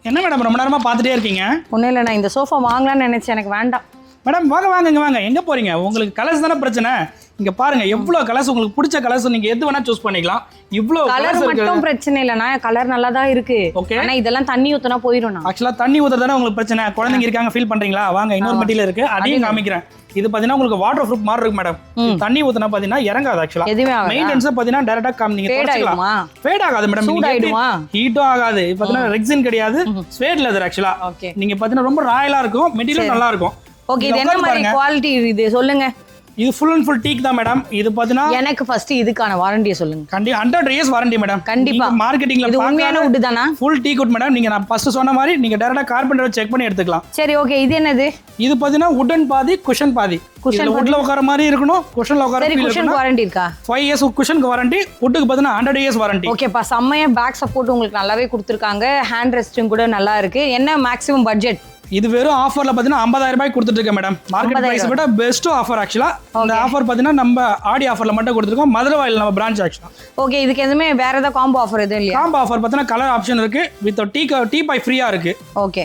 என்ன மேடம் ரொம்ப நேரமா பார்த்துட்டே இருக்கீங்க? ஒன்றும் இல்லை, நான் இந்த சோஃபா வாங்கலாம்னு நினைச்சேன், எனக்கு வேண்டாம். மேடம் வாங்க இங்க வாங்க. எங்க போறீங்க? உங்களுக்கு கலர்ஸ் தானே பிரச்சனை. இங்க பாருங்க எவ்வளவு கலர்ஸ், உங்களுக்கு பிடிச்ச கலர்ஸ் நீங்க எது வேணா சூஸ் பண்ணிக்கலாம். இவ்வளவு கலர் கலர்ஸ் இருக்கு. மட்டும் பிரச்சனை இல்லைண்ணா, கலர் நல்லா தான் இருக்கு. Okay. ஆனா இதெல்லாம் தண்ணி ஊத்துனா போயிடும். ஆக்சுவலா தண்ணி ஊத்துறதானே உங்களுக்கு பிரச்சனை. குழந்தைங்க இருக்காங்க, ஃபீல் பண்றீங்களா? வாங்க இன்னொரு மெட்டீரியல் இருக்கு, அதையும் காமிக்கிறேன். இது பாத்தீங்கன்னா உங்களுக்கு வாட்டர் ப்ரூஃப் மாதிரி இருக்கு மேடம். தண்ணி ஊத்துனா பாத்தீங்கன்னா இறங்காது. ஆக்சுவலா எதுவுமே மெயின்டெனன்ஸ் பாத்தீங்கன்னா டைரக்டா நீங்க தொடச்சிக்கலாம். ஃபேட் ஆகாது மேடம். சூடாயிடுமா? ஹீட்டும் ஆகாது. இது பாத்தீங்கன்னா ரெக்ஸின் கிடையாது, ஸ்வேட் லெதர். ஆக்சுவலா நீங்க பாத்தீங்கன்னா ரொம்ப ராயலா இருக்கும், மெட்டீரியல் நல்லா இருக்கும். ஓகே, இது என்ன மாதிரி குவாலிட்டி இது சொல்லுங்க. இது ஃபுல் அண்ட் ஃபுல் டீக் தான் மேடம். இது பாத்தீங்கன்னா எனக்கு ஃபர்ஸ்ட் இதுக்கான வாரண்டியை சொல்லுங்க. 100 இயர்ஸ் வாரண்டி மேடம். கண்டிப்பா மார்க்கெட்டிங்ல இது உண்மையான வுட் தானா? Full டீக் would madam. நீங்க நான் ஃபர்ஸ்ட் சொன்ன மாதிரி நீங்க டைரக்டா கார்பெண்டர் செக் பண்ணி எடுத்துக்கலாம். சரி ஓகே, இது என்னது? இது பாத்தீங்கன்னா வுடன் பாதி குஷன் பாதி. குஷன் வுட்ல உட்கார மாதிரி இருக்கணும், குஷன்ல உட்கார சரி, குஷன் வாரண்டி இருக்கா? 5 இயர்ஸ் குஷனுக்கு வாரண்டி, வுட்டுக்கு பாத்தீங்கன்னா 100 இயர்ஸ் வாரண்டி. ஓகேப்பா, செம்மையா பேக் சப்போர்ட் உங்களுக்கு நல்லாவே கொடுத்துருக்காங்க. ஹேண்ட் ரெஸ்டும் கூட நல்லா இருக்கு. என்ன மேக்ஸிமம் பட்ஜெட்? இது வெறும் ஆஃபர்ல பாத்தீங்கன்னா 50,000 ரூபாய் கொடுத்துட்டு இருக்கேன் மேடம். மார்க்கெட் பிரைஸ் விட பெஸ்ட் ஆஃபர். ஆக்சுவலா இந்த ஆஃபர் பாத்தீங்கன்னா நம்ம ஆடி ஆஃபர்ல மட்டும் கொடுத்துருக்கோம், மதுரவாயில் நம்ம பிரான்ச். ஆக்சுவலா ஓகே, இதுக்கு எதுவுமே வேற ஏதாவது காம்போ ஆஃபர் எதுவும் இல்லையா? காம்போ ஆஃபர் பாத்தீங்கன்னா கலர் ஆப்ஷன் இருக்கு, வித் டீ பை ஃப்ரீயா இருக்கு. ஓகே.